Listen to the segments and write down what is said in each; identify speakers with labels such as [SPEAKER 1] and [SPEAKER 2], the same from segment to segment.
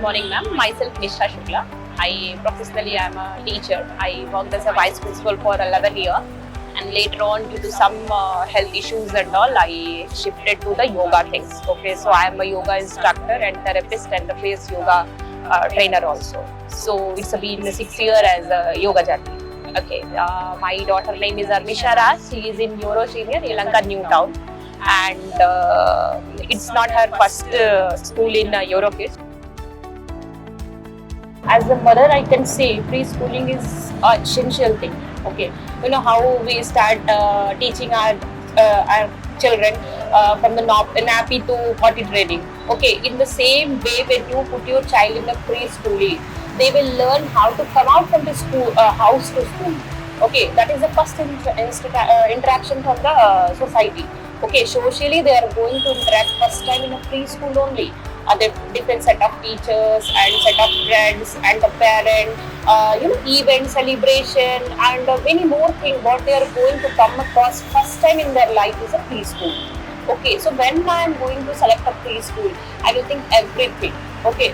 [SPEAKER 1] morning, ma'am. Myself, Nisha Shukla. I professionally am a teacher. I worked as a vice principal for 11 years, and later on, due to some health issues and all, I shifted to the yoga things. Okay, so I am a yoga instructor and therapist and a face yoga trainer also. So it's been 6 years as a yoga journey. Okay, my daughter name is Armisha Raj. She is in Euro Senior, Lanka New Town, and it's not her first school in Eurokids. As a mother, I can say preschooling is an essential thing. Okay, you know how we start teaching our children from the nappy to potty training. Okay, in the same way, when you put your child in the preschool, they will learn how to come out from the school house to school. Okay, that is the first interaction from the society. Okay, socially they are going to interact first time in a preschool only. The different set of teachers and set of friends and the parent, event celebration and many more things. What they are going to come across first time in their life is a preschool. Okay, so when I am going to select a preschool, I will think everything. Okay,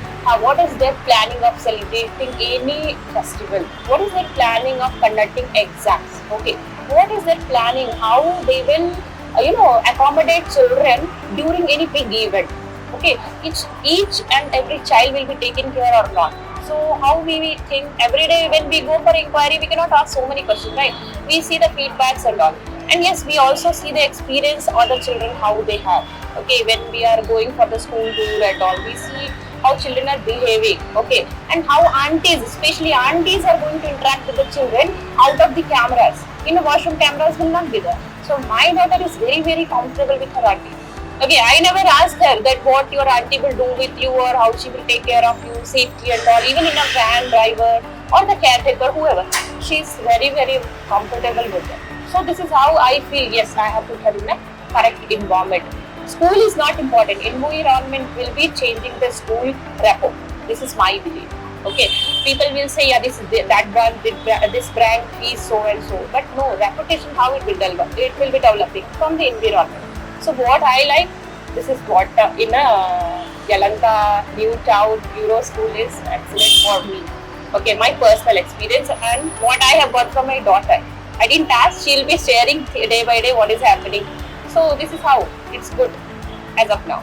[SPEAKER 1] what is their planning of celebrating any festival? What is their planning of conducting exams? Okay, what is their planning? How they will, accommodate children during any big event? Okay, each and every child will be taken care or not. So how we think every day when we go for inquiry, we cannot ask so many questions, right? We see the feedbacks and all. And yes, we also see the experience other children how they have. Okay, when we are going for the school tour and all, we see how children are behaving. Okay, and how aunties, especially aunties, are going to interact with the children out of the cameras. In the washroom, cameras will not be there. So my daughter is very, very comfortable with her auntie. Okay, I never asked her that what your auntie will do with you or how she will take care of you, safety and all, even in a van driver or the caretaker, whoever. She is very, very comfortable with them. So this is how I feel, yes, I have put her in a correct environment. School is not important. Environment will be changing the school rapport. This is my belief. Okay, people will say, yeah, that brand, this brand is so and so. But no, reputation, how it will develop? It will be developing from the environment. So what I like, this is what in a Yelahanka New Town Euro School is excellent for me. Okay, my personal experience and what I have got from my daughter. I didn't ask, she'll be sharing day by day what is happening. So this is how it's good as of now.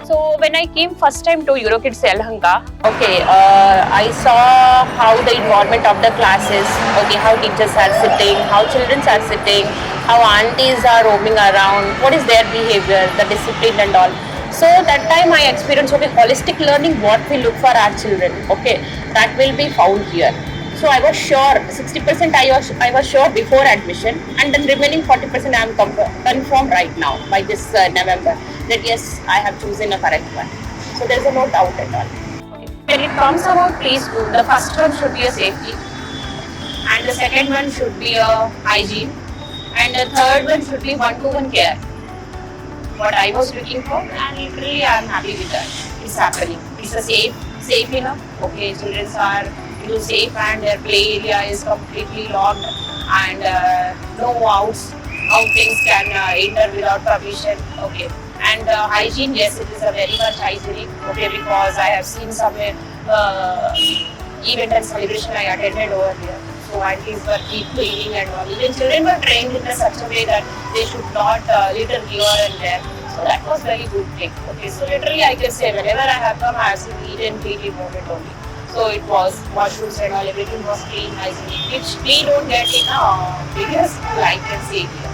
[SPEAKER 1] So when I came first time to Eurokids Yelahanka, okay, I saw how the environment of the classes, okay, how teachers are sitting, how children are sitting, how aunties are roaming around, what is their behavior, the discipline and all. So that time I experienced, okay, holistic learning, what we look for our children, okay, that will be found here. So I was sure, 60% I was sure before admission, and then remaining 40% I am confirmed right now by this November that yes, I have chosen a correct one. So there is no doubt at all. Okay. When it comes about preschool, the first one should be a safety, and the second one should be a hygiene, and the third one should be one-to-one care. What I was looking for, and literally I am happy with that. It's happening. It's a safe enough. Okay, children are safe and their play area is completely locked and no outings can enter without permission. Okay, and hygiene, yes, it is a very much hygienic. Okay, because I have seen some event and celebration I attended over here. So aunties were keep cleaning and all. Even children were trained in such a way that they should not litter here and there. So that was very good thing. Okay, so literally I can say whenever I have come, I have seen neat and clean environment only. So it was washrooms and all, everything was clean, hygienic, which we don't get in a bigger school, I can say here.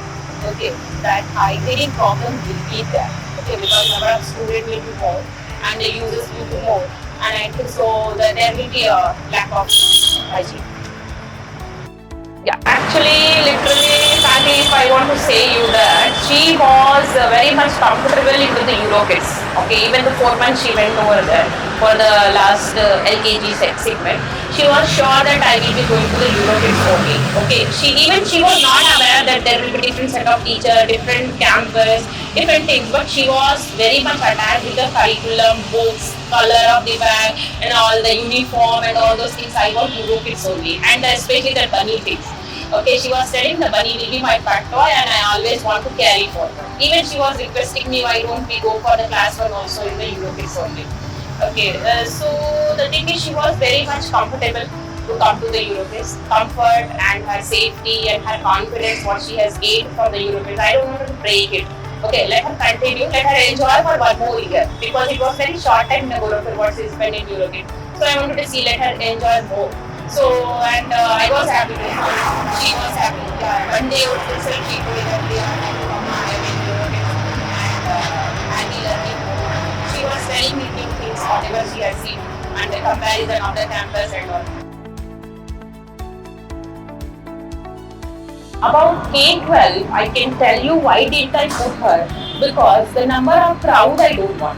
[SPEAKER 1] Okay, that hygienic problem will be there. Okay, because number of students will be more and the users will be more. And I think so that there will be a lack of hygiene. Yeah, actually, literally, Patty, if I want to say you that she was very much comfortable into the Eurokids. Okay, even the 4 months she went over there for the last LKG segment. She was sure that I will be going to the Eurokids only. Okay, she was not aware that there will be different set of teachers, different campus, different things. But she was very much attached with the curriculum, books, color of the bag, and all the uniform and all those things. I want Eurokids only, and especially the bunny things. Okay, she was telling the bunny will be my pet toy and I always want to carry for her. Even she was requesting me, why don't we go for the class one also in the Eurokids only. Okay, so the thing is, she was very much comfortable to come to the Europeans. Comfort and her safety and her confidence, what she has gained from the Europeans. I don't want to break it. Okay, let her continue. Let her enjoy for one more year because it was very short time in Gorakhpur what she spent in Europe. So I wanted to see let her enjoy more. So and I was happy. She was happy. Yeah, one day itself she told her, "Yeah, Mama, I am in Europe and I'll be learning more." She was telling me things whatever she has seen and the comparison of the campus and all. About K-12, I can tell you why didn't I put her? Because the number of crowd I don't want.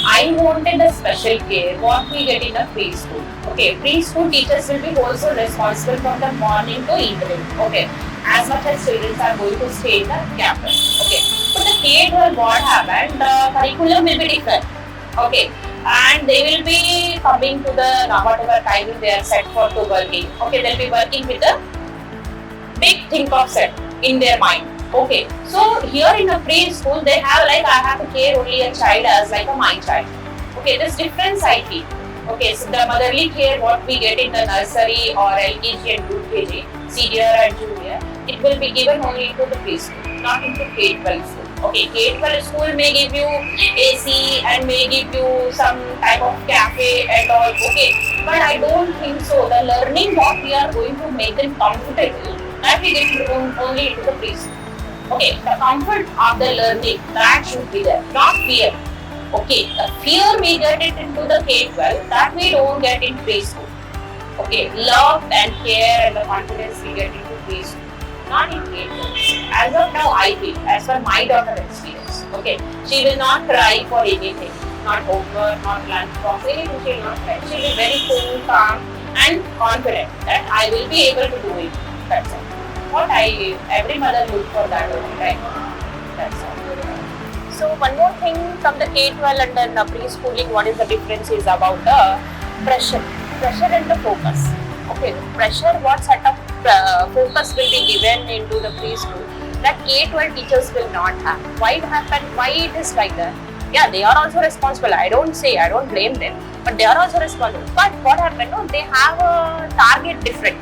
[SPEAKER 1] I wanted a special care, what we get in a preschool. Okay, preschool teachers will be also responsible from the morning to evening. Okay, as much as children are going to stay in the campus. Okay, but the K-12 what happened, the curriculum will be different. Okay, and they will be coming to the whatever timing they are set for to working. Okay, they'll be working with the big think of set in their mind. Okay, so here in a preschool, they have like I have to care only a child as like a my child. Okay, this difference I feel. Okay, so the motherly care what we get in the nursery or LKG and UKG, senior and junior, it will be given only to the preschool, not into K-12 school. Okay, K-12 school may give you AC and may give you some type of cafe and all. Okay, but I don't think so. The learning what we are going to make them comfortable, that we get only into the preschool. Okay, the comfort of the learning, that should be there, not fear. Okay, the fear we get it into the K-12, that we don't get in preschool. Okay, love and care and the confidence we get into preschool, not in K-12. As of now, I feel, as per my daughter experience, okay, she will not cry for anything, not homework, not lunch box, anything she will not cry. She will be very cool, calm and confident that I will be able to do it. That's all. Every mother look for that only, right? That's all. So one more thing from the K-12 and then the preschooling, what is the difference is about the pressure and the focus. Okay, the pressure, what set of focus will be given into the preschool that K-12 teachers will not have. Why it happened? Why it is like that? Yeah, they are also responsible. I don't blame them, but they are also responsible. But what happened? No, they have a target different.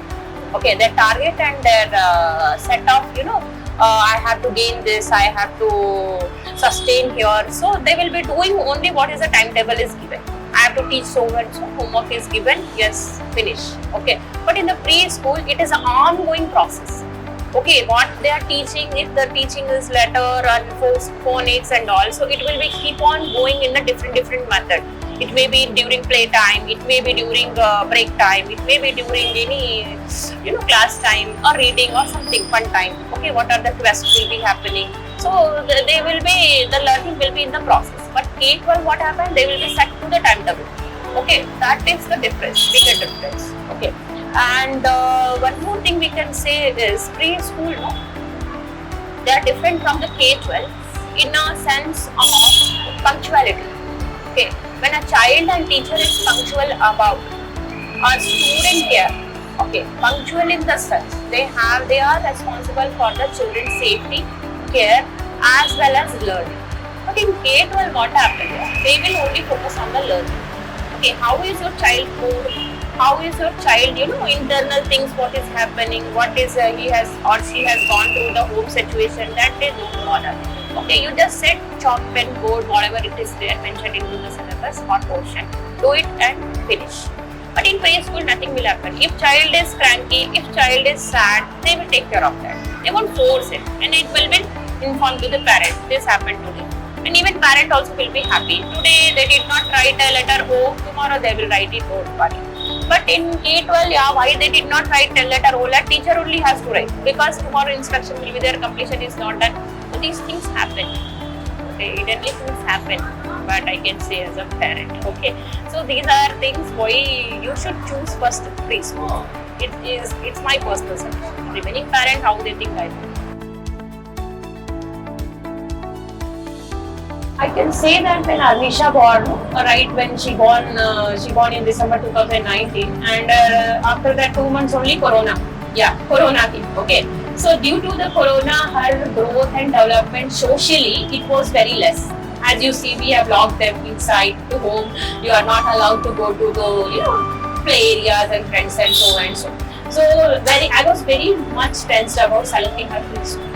[SPEAKER 1] Okay, their target and their set of, I have to gain this, I have to sustain here. So they will be doing only what is the timetable is given. I have to teach so and so, homework is given, yes, finish. Okay, but in the preschool, it is an ongoing process. Okay, what they are teaching, if the teaching is letter and phonics and all, so it will be keep on going in a different method. It may be during playtime, it may be during break time, it may be during any, class time or reading or something, fun time. Okay, what are the quests will be happening? So the learning will be in the process. But K-12, what happened? They will be set to the timetable. Okay, that is the difference, bigger difference. Okay, and one more thing we can say is preschool, they are different from the K-12 in a sense of punctuality. Okay, when a child and teacher is punctual about a student care, okay, punctual in the sense they are responsible for the children's safety, care as well as learning. But in K-12 what happens? They will only focus on the learning. Okay, how is your child mood? How is your child, internal things, what is happening, what is he has or she has gone through the home situation, that they don't bother. Okay, you just set chalk, pen, board, whatever it is there mentioned into the syllabus or portion, do it and finish. But in preschool, nothing will happen. If child is cranky, if child is sad, they will take care of that. They won't force it, and it will be informed to the parent. This happened today, and even parent also will be happy. Today they did not write a letter O. Tomorrow they will write it O. But in K-12, why they did not write a letter O? That teacher only has to write because tomorrow instruction will be there. Completion is not done. So these things happen. Okay, evidently things happen, but I can say as a parent. Okay, so these are things why you should choose first preschool. It's my personal suggestion. Remaining parent, how they think I think. I can say that when Arnisha born, right when she born in December 2019, and after that 2 months only Corona. Yeah, Corona came. Okay. So due to the Corona, her growth and development socially, it was very less. As you see, we have locked them inside the home. You are not allowed to go to the play areas and friends and so and so. So I was very much tensed about selecting her preschool.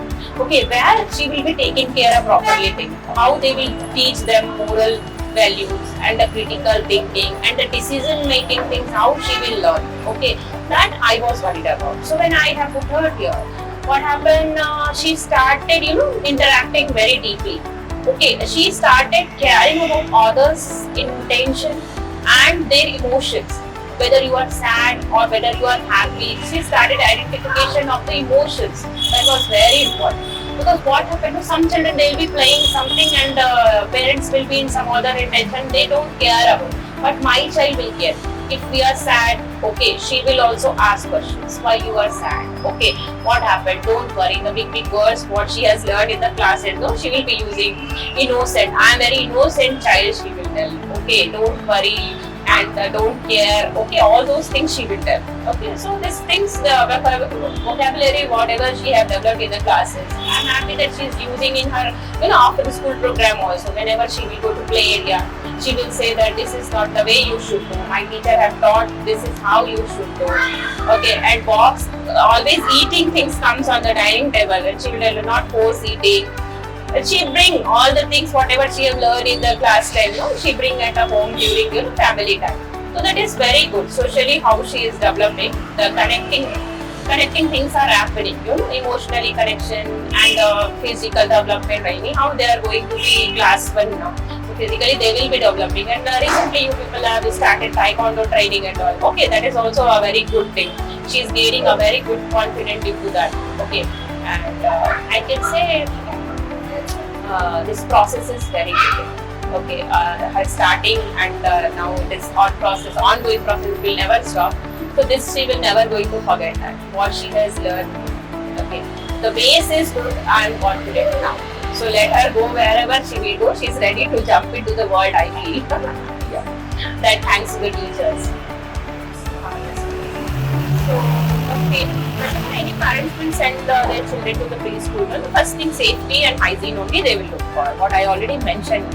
[SPEAKER 1] Okay, where she will be taken care of properly, how they will teach them moral values and the critical thinking and the decision making things, how she will learn. Okay, that I was worried about. So when I have put her here, what happened? She started, interacting very deeply. Okay, she started caring about others' intention and their emotions. Whether you are sad or whether you are happy, she started identification of the emotions. That was very important. Because what happened to some children, they will be playing something and parents will be in some other intention, they don't care about. But my child will care. If we are sad, okay, she will also ask questions. Why you are sad? Okay, what happened? Don't worry. The big words, what she has learned in the class, she will be using innocent. I am very innocent child, she will tell. Okay, don't worry and don't care. Okay, all those things she will tell. Okay, so these things, the vocabulary, whatever she have developed in the classes, I'm happy that she is using in her, after the school program also. Whenever she will go to play area, she will say that this is not the way you should do. My teacher have taught this is how you should do. Okay, and box, always eating things comes on the dining table and she will not force eating. She bring all the things, whatever she have learned in the class time, she bring at a home during family time. So that is very good. Socially, how she is developing, the connecting things are happening. Emotionally connection and physical development. Anyhow, they are going to be class 1 now. So physically, they will be developing. And recently, you people have started taekwondo training and all. Okay, that is also a very good thing. She is gaining a very good confidence into that. Okay, and I can say. This process is very good. Okay, her starting and now this ongoing process will never stop. So this she will never going to forget that what she has learned. Okay, the base is good. I am confident now. So let her go wherever she will go. She is ready to jump into the world. I feel. Yeah. That thanks to the teachers. So okay. Any parents will send their children to the preschool. The first thing, safety and hygiene only they will look for. What I already mentioned.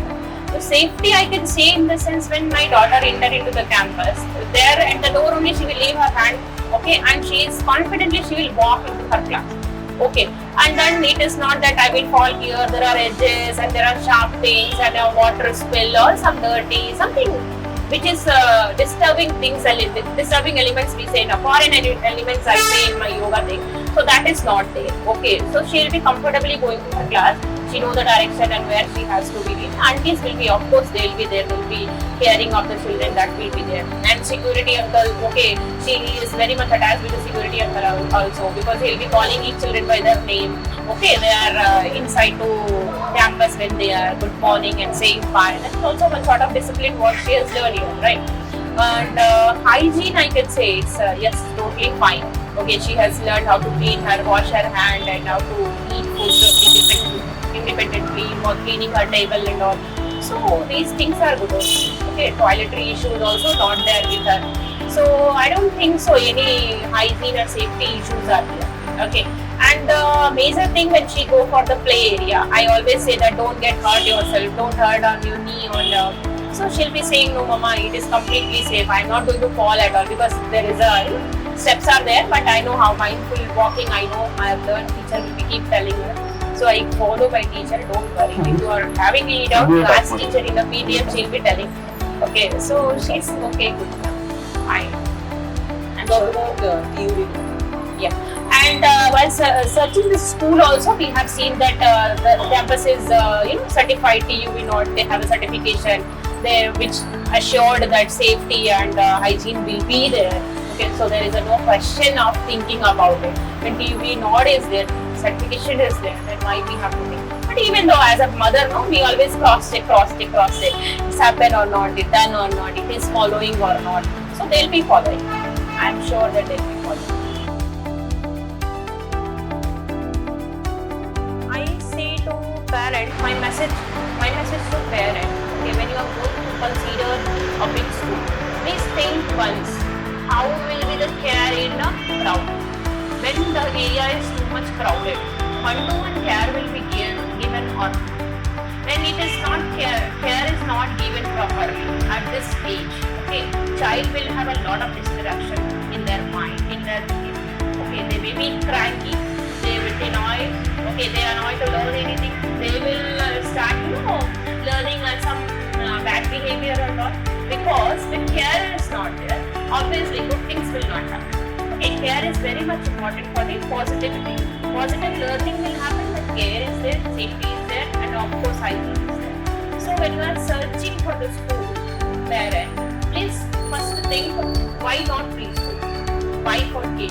[SPEAKER 1] So safety, I can say in the sense when my daughter entered into the campus, there at the door only she will leave her hand. Okay, and she is confidently she will walk into her class. Okay, and then it is not that I will fall here. There are edges and there are sharp things and a water spill or some dirty something. Which is disturbing things, disturbing elements we say, foreign elements I say in my yoga thing. So that is not there. Okay, so she will be comfortably going to her class. She knows the direction and where she has to be. Aunties will be, of course, they will be there. They will be caring of the children. That will be there. And security uncle, okay, she is very much attached with the security uncle also because he will be calling each children by their name. Okay, they are inside to campus when they are good morning and saying fine. That's also one sort of discipline what she has learned here, right? And hygiene, I can say it's yes, totally fine. Okay, she has learned how to clean her, wash her hand, and how to eat food independently, or cleaning her table and all. So these things are good. Okay, toiletry issues also not there with her. So I don't think so any hygiene or safety issues are there. Okay. And the major thing when she go for the play area, I always say that don't get hurt yourself, don't hurt on your knee so she'll be saying, no mama, it is completely safe. I'm not going to fall at all because there is steps are there, but I know how mindful walking, I know I have learned, teacher will be keep telling her. So I follow my teacher, don't worry. If you are having any doubt, you ask teacher in the PDF, she'll be telling. Okay, so she's okay, good. Fine. And
[SPEAKER 2] what about theory?
[SPEAKER 1] Yeah. And while searching the school also, we have seen that the campus is certified TUV not. They have a certification there which assured that safety and hygiene will be there. Okay, so there is no question of thinking about it. When TUV not is there, certification is there, then why we have to think? But even though as a mother, no, we always cross check. It's happened or not, it's done or not, it is following or not. So they'll be following. I'm sure that they'll be following. Parent, my message to parent, okay, when you are going to consider a big school, please think once, how will be the care in a crowd? When the area is too much crowded, one-to-one care will be given or not? when it is not care is not given properly at this age, okay, child will have a lot of distraction in their mind, in their behavior. Okay, they may be cranky, they will annoy, okay, they are annoyed to learn anything, they will start, learning some bad behavior or not, because when care is not there, obviously good things will not happen. Okay, care is very much important for the positivity. Positive learning will happen when care is there, safety is there, and of course hygiene is there. So when you are searching for the school, parent, please first think why not preschool? Why for K?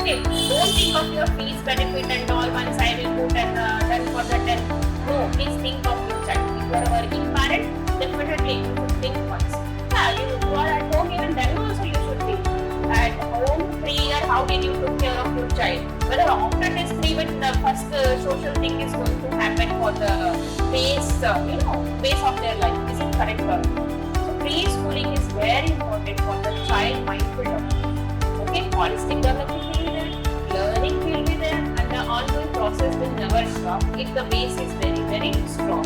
[SPEAKER 1] Okay, don't think of your fees benefit and all. Once I will put and then for that, then no. Please think of your child. If you are a working parent, definitely you should think once. Yeah, you are at home, even then also you should think. At home, 3 years, how did you take care of your child? Whether after this 3, when the first social thing is going to happen for the base, base of their life, is it correct or not? So preschooling is very important for the child mindful development. Okay, holistic development will be there, learning will be there, and the ongoing process will never stop if the base is very, very strong.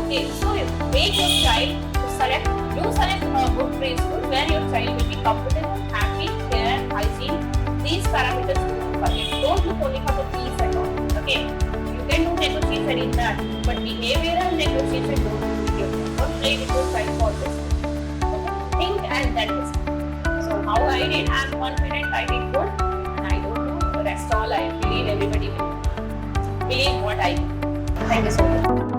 [SPEAKER 1] Okay, so make your child select a good preschool where your child will be comfortable, happy, care, hygiene. These parameters don't forget. Don't look only for the fees and all. Okay, you can do negotiation in that, but behavioral negotiation don't do it. Don't play with your child for this. Okay? Think and then decide. So how I did, I'm confident I did good, and I don't know the rest all. I believe everybody will believe what I do. Thank you so much.